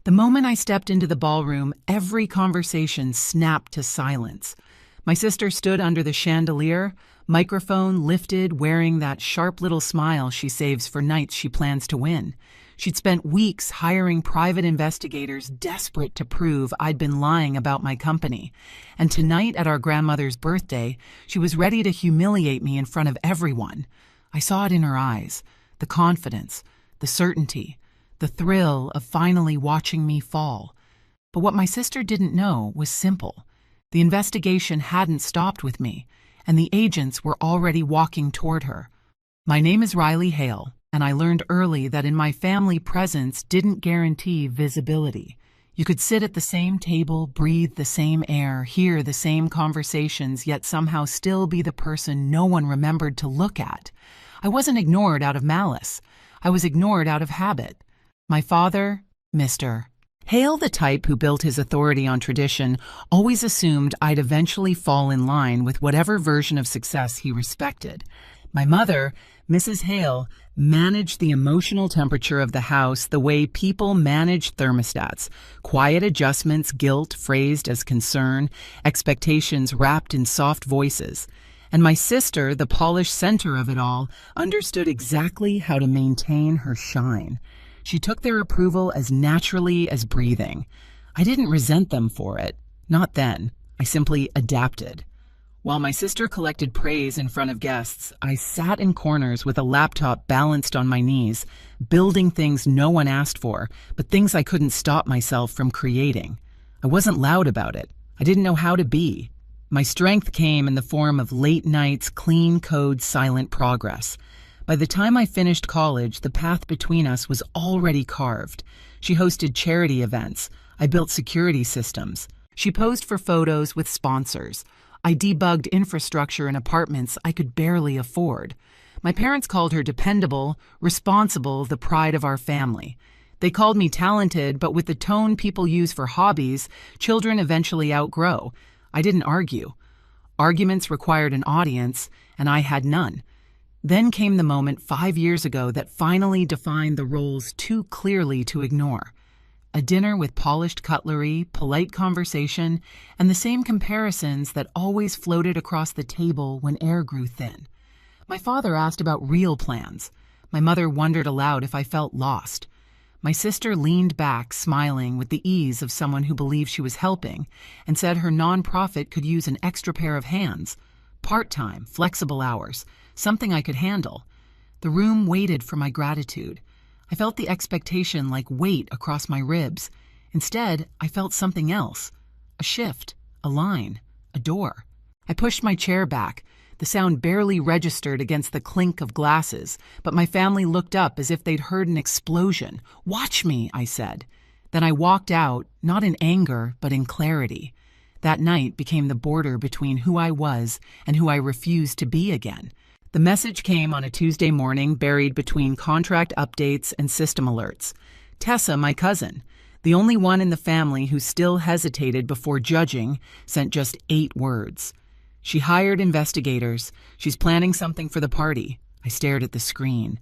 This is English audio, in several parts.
The moment I stepped into the ballroom, every conversation snapped to silence. My sister stood under the chandelier, microphone lifted, wearing that sharp little smile she saves for nights she plans to win. She'd spent weeks hiring private investigators desperate to prove I'd been lying about my company. And tonight at our grandmother's birthday, she was ready to humiliate me in front of everyone. I saw it in her eyes, the confidence, the certainty, the thrill of finally watching me fall. But what my sister didn't know was simple. The investigation hadn't stopped with me, and the agents were already walking toward her. My name is Riley Hale, and I learned early that in my family presence didn't guarantee visibility. You could sit at the same table, breathe the same air, hear the same conversations, yet somehow still be the person no one remembered to look at. I wasn't ignored out of malice. I was ignored out of habit. My father, Mr. Hale, the type who built his authority on tradition, always assumed I'd eventually fall in line with whatever version of success he respected. My mother, Mrs. Hale, managed the emotional temperature of the house the way people manage thermostats. Quiet adjustments, guilt phrased as concern, expectations wrapped in soft voices. And my sister, the polished center of it all, understood exactly how to maintain her shine. She took their approval as naturally as breathing. I didn't resent them for it. Not then. I simply adapted. While my sister collected praise in front of guests, I sat in corners with a laptop balanced on my knees, building things no one asked for, but things I couldn't stop myself from creating. I wasn't loud about it. I didn't know how to be. My strength came in the form of late nights, clean code, silent progress. By the time I finished college, the path between us was already carved. She hosted charity events. I built security systems. She posed for photos with sponsors. I debugged infrastructure in apartments I could barely afford. My parents called her dependable, responsible, the pride of our family. They called me talented, but with the tone people use for hobbies, children eventually outgrow. I didn't argue. Arguments required an audience, and I had none. Then came the moment 5 years ago that finally defined the roles too clearly to ignore. A dinner with polished cutlery, polite conversation, and the same comparisons that always floated across the table when air grew thin. My father asked about real plans. My mother wondered aloud if I felt lost. My sister leaned back, smiling with the ease of someone who believed she was helping, and said her nonprofit could use an extra pair of hands. Part-time, flexible hours. Something I could handle. The room waited for my gratitude. I felt the expectation like weight across my ribs. Instead, I felt something else. A shift, a line, a door. I pushed my chair back. The sound barely registered against the clink of glasses, but my family looked up as if they'd heard an explosion. "Watch me," I said. Then I walked out, not in anger, but in clarity. That night became the border between who I was and who I refused to be again. The message came on a Tuesday morning, buried between contract updates and system alerts. Tessa, my cousin, the only one in the family who still hesitated before judging, sent just 8 words. She hired investigators. She's planning something for the party. I stared at the screen.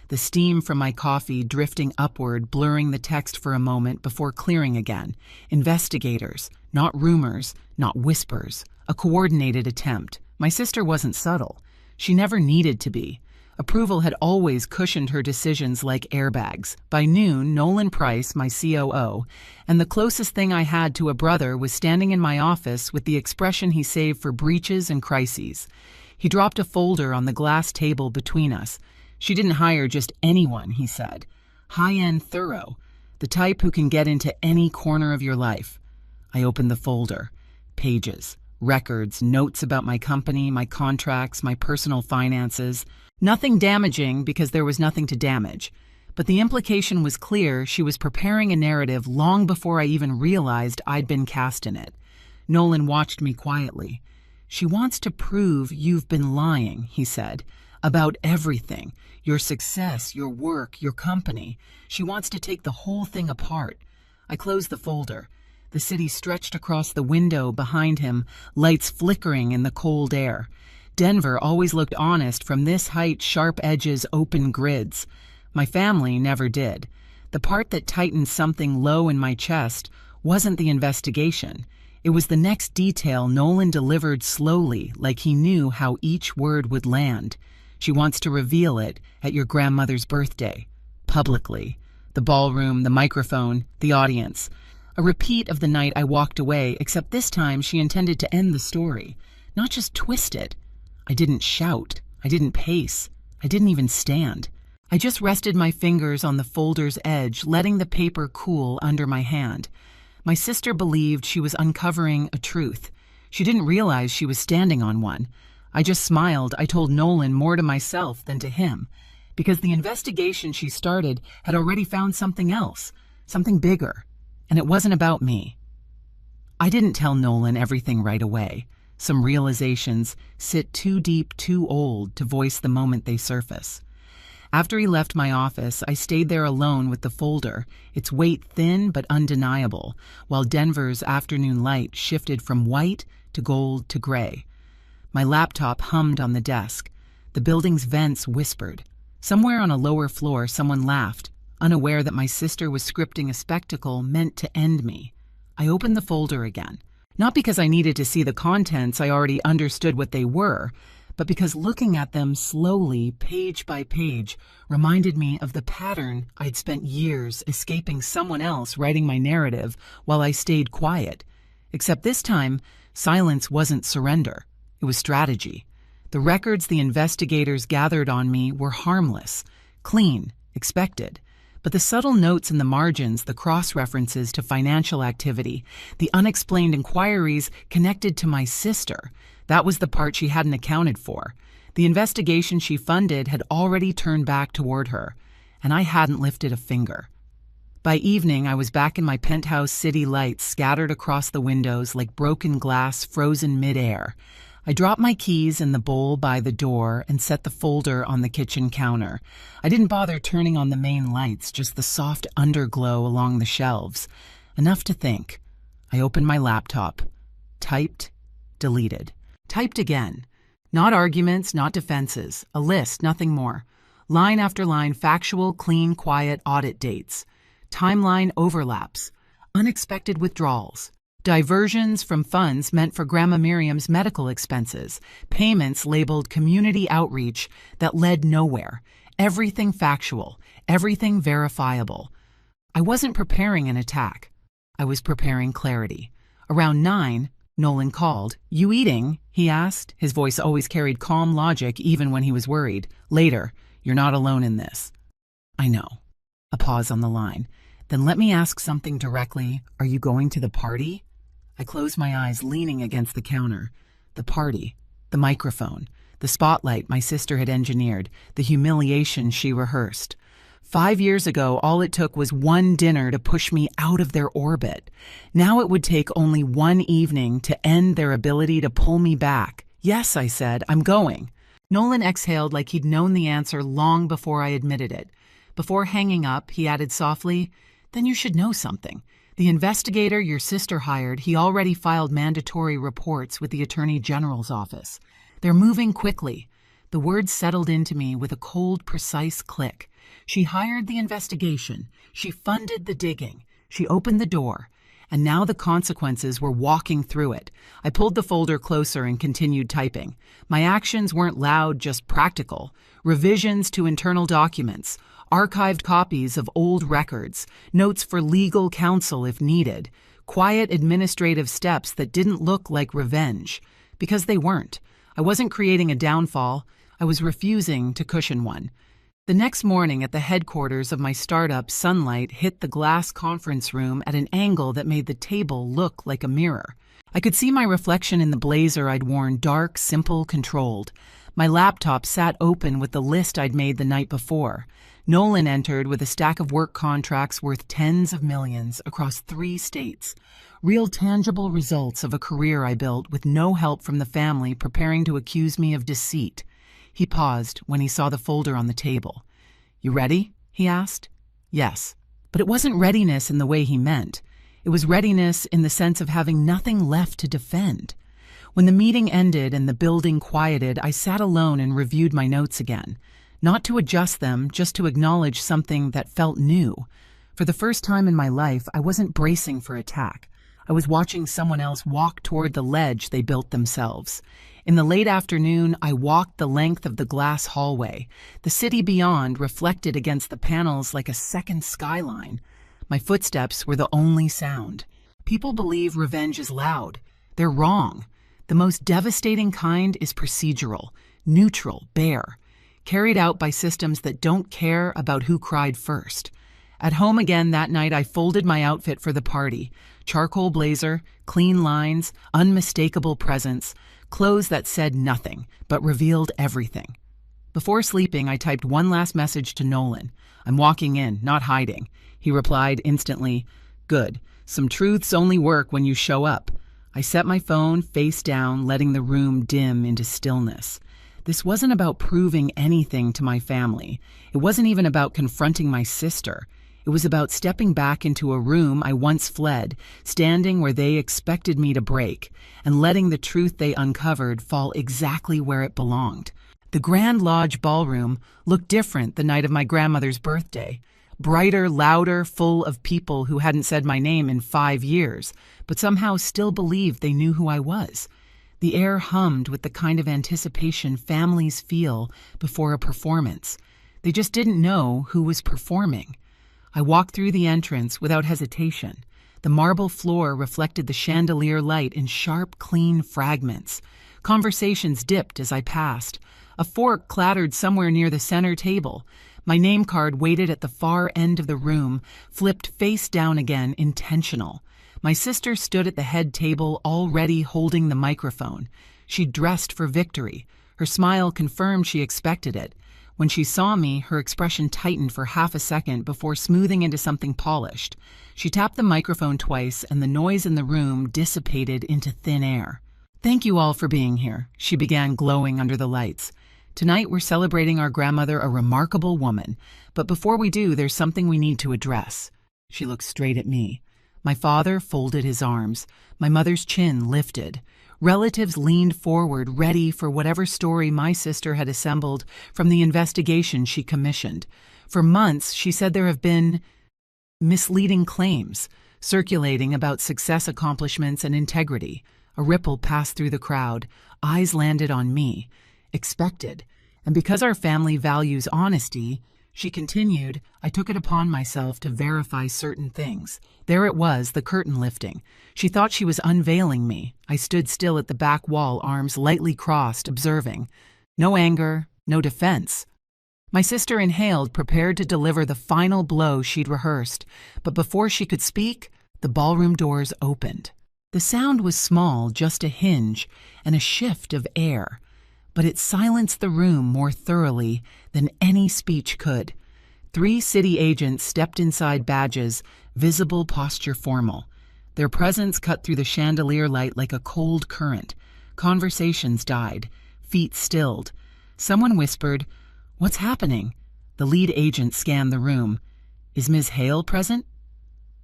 The steam from my coffee drifting upward, blurring the text for a moment before clearing again. Investigators, not rumors, not whispers. A coordinated attempt. My sister wasn't subtle. She never needed to be. Approval had always cushioned her decisions like airbags. By noon, Nolan Price, my COO, and the closest thing I had to a brother was standing in my office with the expression he saved for breaches and crises. He dropped a folder on the glass table between us. "She didn't hire just anyone," he said. "High-end thorough. The type who can get into any corner of your life." I opened the folder. Pages. Records, notes about my company, my contracts, my personal finances. Nothing damaging because there was nothing to damage. But the implication was clear. She was preparing a narrative long before I even realized I'd been cast in it. Nolan watched me quietly. "She wants to prove you've been lying," he said, "about everything. Your success, your work, your company. She wants to take the whole thing apart." I closed the folder. The city stretched across the window behind him, lights flickering in the cold air. Denver always looked honest from this height, sharp edges, open grids. My family never did. The part that tightened something low in my chest wasn't the investigation. It was the next detail Nolan delivered slowly, like he knew how each word would land. She wants to reveal it at your grandmother's birthday. Publicly. The ballroom, the microphone, the audience. A repeat of the night I walked away, except this time she intended to end the story, not just twist it. I didn't shout. I didn't pace. I didn't even stand. I just rested my fingers on the folder's edge, letting the paper cool under my hand. My sister believed she was uncovering a truth. She didn't realize she was standing on one. I just smiled. I told Nolan more to myself than to him, because the investigation she started had already found something else, something bigger, and it wasn't about me. I didn't tell Nolan everything right away. Some realizations sit too deep, too old to voice the moment they surface. After he left my office, I stayed there alone with the folder, its weight thin but undeniable, while Denver's afternoon light shifted from white to gold to gray. My laptop hummed on the desk. The building's vents whispered. Somewhere on a lower floor, someone laughed, unaware that my sister was scripting a spectacle meant to end me. I opened the folder again. Not because I needed to see the contents, I already understood what they were, but because looking at them slowly, page by page, reminded me of the pattern I'd spent years escaping someone else writing my narrative while I stayed quiet. Except this time, silence wasn't surrender. It was strategy. The records the investigators gathered on me were harmless, clean, expected. But the subtle notes in the margins, the cross-references to financial activity, the unexplained inquiries connected to my sister, that was the part she hadn't accounted for. The investigation she funded had already turned back toward her, and I hadn't lifted a finger. By evening, I was back in my penthouse, city lights scattered across the windows like broken glass frozen mid-air. I dropped my keys in the bowl by the door and set the folder on the kitchen counter. I didn't bother turning on the main lights, just the soft underglow along the shelves. Enough to think. I opened my laptop. Typed. Deleted. Typed again. Not arguments, not defenses. A list, nothing more. Line after line, factual, clean, quiet audit dates. Timeline overlaps. Unexpected withdrawals. Diversions from funds meant for Grandma Miriam's medical expenses. Payments labeled community outreach that led nowhere. Everything factual. Everything verifiable. I wasn't preparing an attack. I was preparing clarity. Around 9, Nolan called. "You eating?" he asked. His voice always carried calm logic even when he was worried. "Later. You're not alone in this." "I know." A pause on the line. "Then let me ask something directly. Are you going to the party?" I closed my eyes, leaning against the counter. The party. The microphone. The spotlight my sister had engineered. The humiliation she rehearsed. 5 years ago, all it took was one dinner to push me out of their orbit. Now it would take only one evening to end their ability to pull me back. "Yes," I said, "I'm going." Nolan exhaled like he'd known the answer long before I admitted it. Before hanging up, he added softly, "Then you should know something. The investigator your sister hired, he already filed mandatory reports with the Attorney General's office. They're moving quickly." The words settled into me with a cold, precise click. She hired the investigation. She funded the digging. She opened the door. And now the consequences were walking through it. I pulled the folder closer and continued typing. My actions weren't loud, just practical. Revisions to internal documents, archived copies of old records, notes for legal counsel if needed, quiet administrative steps that didn't look like revenge, because they weren't. I wasn't creating a downfall. I was refusing to cushion one. The next morning at the headquarters of my startup, sunlight hit the glass conference room at an angle that made the table look like a mirror. I could see my reflection in the blazer I'd worn, dark, simple, controlled. My laptop sat open with the list I'd made the night before. Nolan entered with a stack of work contracts worth tens of millions across 3 states. Real tangible results of a career I built with no help from the family preparing to accuse me of deceit. He paused when he saw the folder on the table. "You ready?" he asked. Yes, but it wasn't readiness in the way he meant. It was readiness in the sense of having nothing left to defend. When the meeting ended and the building quieted, I sat alone and reviewed my notes again. Not to adjust them, just to acknowledge something that felt new. For the first time in my life, I wasn't bracing for attack. I was watching someone else walk toward the ledge they built themselves. In the late afternoon, I walked the length of the glass hallway. The city beyond reflected against the panels like a second skyline. My footsteps were the only sound. People believe revenge is loud. They're wrong. The most devastating kind is procedural, neutral, bare, carried out by systems that don't care about who cried first. At home again that night, I folded my outfit for the party. Charcoal blazer, clean lines, unmistakable presence, clothes that said nothing, but revealed everything. Before sleeping, I typed one last message to Nolan. "I'm walking in, not hiding." He replied instantly, "Good. Some truths only work when you show up." I set my phone face down, letting the room dim into stillness. This wasn't about proving anything to my family. It wasn't even about confronting my sister. It was about stepping back into a room I once fled, standing where they expected me to break, and letting the truth they uncovered fall exactly where it belonged. The Grand Lodge ballroom looked different the night of my grandmother's birthday. Brighter, louder, full of people who hadn't said my name in 5 years, but somehow still believed they knew who I was. The air hummed with the kind of anticipation families feel before a performance. They just didn't know who was performing. I walked through the entrance without hesitation. The marble floor reflected the chandelier light in sharp, clean fragments. Conversations dipped as I passed. A fork clattered somewhere near the center table. My name card waited at the far end of the room, flipped face down again, intentional. My sister stood at the head table, already holding the microphone. She dressed for victory. Her smile confirmed she expected it. When she saw me, her expression tightened for half a second before smoothing into something polished. She tapped the microphone twice, and the noise in the room dissipated into thin air. "Thank you all for being here," she began, glowing under the lights. "Tonight we're celebrating our grandmother, a remarkable woman. But before we do, there's something we need to address." She looked straight at me. My father folded his arms. My mother's chin lifted. Relatives leaned forward, ready for whatever story my sister had assembled from the investigation she commissioned. For months, she said there have been misleading claims circulating about success, accomplishments, and integrity. A ripple passed through the crowd. Eyes landed on me. Expected. And because our family values honesty, she continued, I took it upon myself to verify certain things. There it was, the curtain lifting. She thought she was unveiling me. I stood still at the back wall, arms lightly crossed, observing. No anger, no defense. My sister inhaled, prepared to deliver the final blow she'd rehearsed. But before she could speak, the ballroom doors opened. The sound was small, just a hinge, and a shift of air. But it silenced the room more thoroughly than any speech could. 3 city agents stepped inside badges, visible, posture formal. Their presence cut through the chandelier light like a cold current. Conversations died. Feet stilled. Someone whispered, "What's happening?" The lead agent scanned the room. "Is Ms. Hale present?"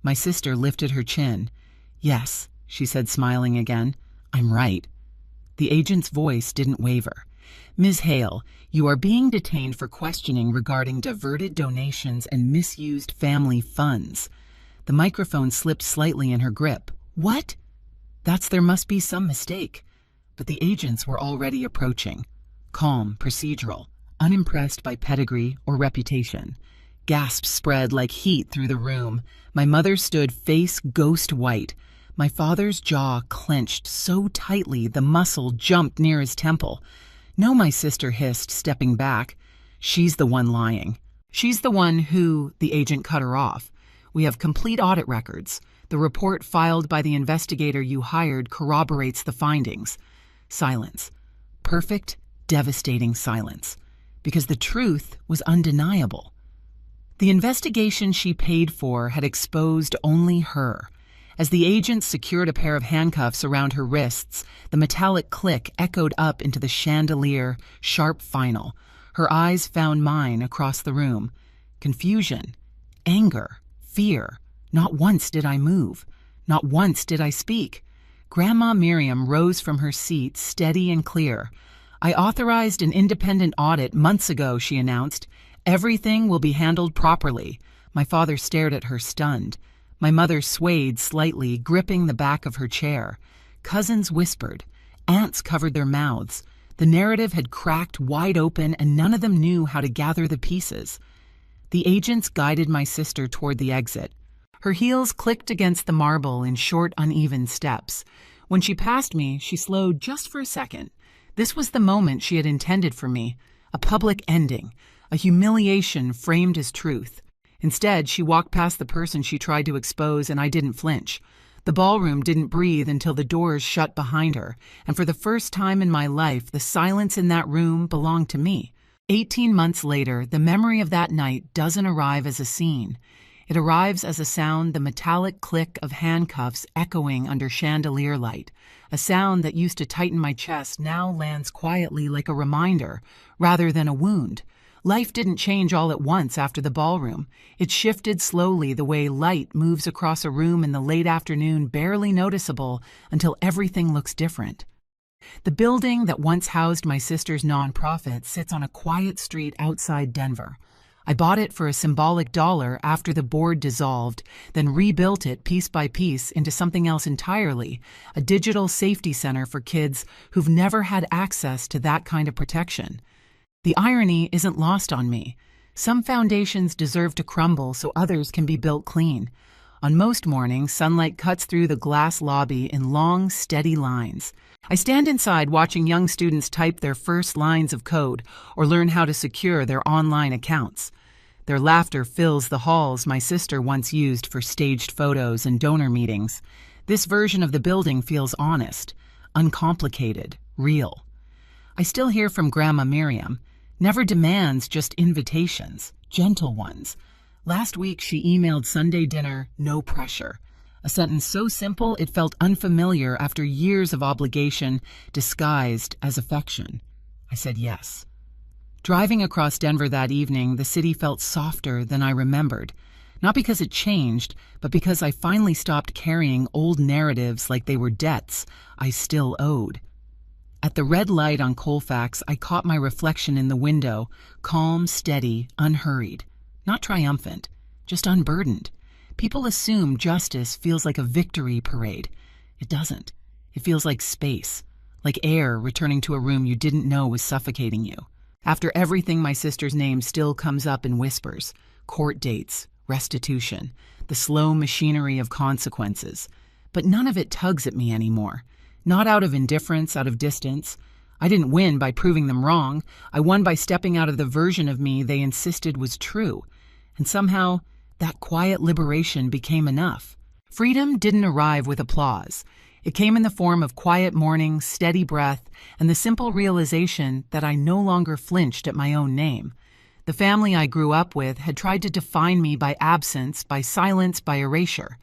My sister lifted her chin. "Yes," she said, smiling again. "I'm right." The agent's voice didn't waver. "Ms. Hale, you are being detained for questioning regarding diverted donations and misused family funds." The microphone slipped slightly in her grip. "What?" There must be some mistake. But the agents were already approaching. Calm, procedural, unimpressed by pedigree or reputation. Gasps spread like heat through the room. My mother stood face ghost white. My father's jaw clenched so tightly the muscle jumped near his temple. "No," my sister hissed, stepping back. "She's the one lying. She's the one who—" The agent cut her off. "We have complete audit records. The report filed by the investigator you hired corroborates the findings." Silence. Perfect, devastating silence. Because the truth was undeniable. The investigation she paid for had exposed only her. As the agent secured a pair of handcuffs around her wrists, the metallic click echoed up into the chandelier, sharp final. Her eyes found mine across the room. Confusion, anger, fear. Not once did I move. Not once did I speak. Grandma Miriam rose from her seat, steady and clear. "I authorized an independent audit months ago," she announced. "Everything will be handled properly." My father stared at her, stunned. My mother swayed slightly, gripping the back of her chair. Cousins whispered. Aunts covered their mouths. The narrative had cracked wide open, and none of them knew how to gather the pieces. The agents guided my sister toward the exit. Her heels clicked against the marble in short, uneven steps. When she passed me, she slowed just for a second. This was the moment she had intended for me, a public ending, a humiliation framed as truth. Instead, she walked past the person she tried to expose, and I didn't flinch. The ballroom didn't breathe until the doors shut behind her, and for the first time in my life, the silence in that room belonged to me. 18 months later, the memory of that night doesn't arrive as a scene. It arrives as a sound, the metallic click of handcuffs echoing under chandelier light. A sound that used to tighten my chest now lands quietly like a reminder, rather than a wound. Life didn't change all at once after the ballroom. It shifted slowly, the way light moves across a room in the late afternoon, barely noticeable until everything looks different. The building that once housed my sister's nonprofit sits on a quiet street outside Denver. I bought it for a symbolic $1 after the board dissolved, then rebuilt it piece by piece into something else entirely, a digital safety center for kids who've never had access to that kind of protection. The irony isn't lost on me. Some foundations deserve to crumble so others can be built clean. On most mornings, sunlight cuts through the glass lobby in long, steady lines. I stand inside watching young students type their first lines of code or learn how to secure their online accounts. Their laughter fills the halls my sister once used for staged photos and donor meetings. This version of the building feels honest, uncomplicated, real. I still hear from Grandma Miriam. Never demands, just invitations, gentle ones. Last week she emailed Sunday dinner, no pressure. A sentence so simple it felt unfamiliar after years of obligation disguised as affection. I said yes. Driving across Denver that evening, the city felt softer than I remembered. Not because it changed, but because I finally stopped carrying old narratives like they were debts I still owed. At the red light on Colfax, I caught my reflection in the window, calm, steady, unhurried. Not triumphant, just unburdened. People assume justice feels like a victory parade. It doesn't. It feels like space, like air returning to a room you didn't know was suffocating you. After everything, my sister's name still comes up in whispers. Court dates, restitution, the slow machinery of consequences. But none of it tugs at me anymore. Not out of indifference, out of distance. I didn't win by proving them wrong. I won by stepping out of the version of me they insisted was true. And somehow, that quiet liberation became enough. Freedom didn't arrive with applause. It came in the form of quiet mornings, steady breath, and the simple realization that I no longer flinched at my own name. The family I grew up with had tried to define me by absence, by silence, by erasure.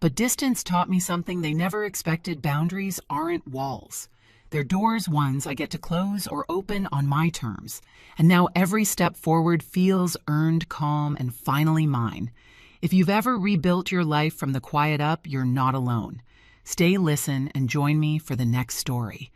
But distance taught me something they never expected: boundaries aren't walls. They're doors, ones I get to close or open on my terms. And now every step forward feels earned, calm, and finally mine. If you've ever rebuilt your life from the quiet up, you're not alone. Stay, listen, and join me for the next story.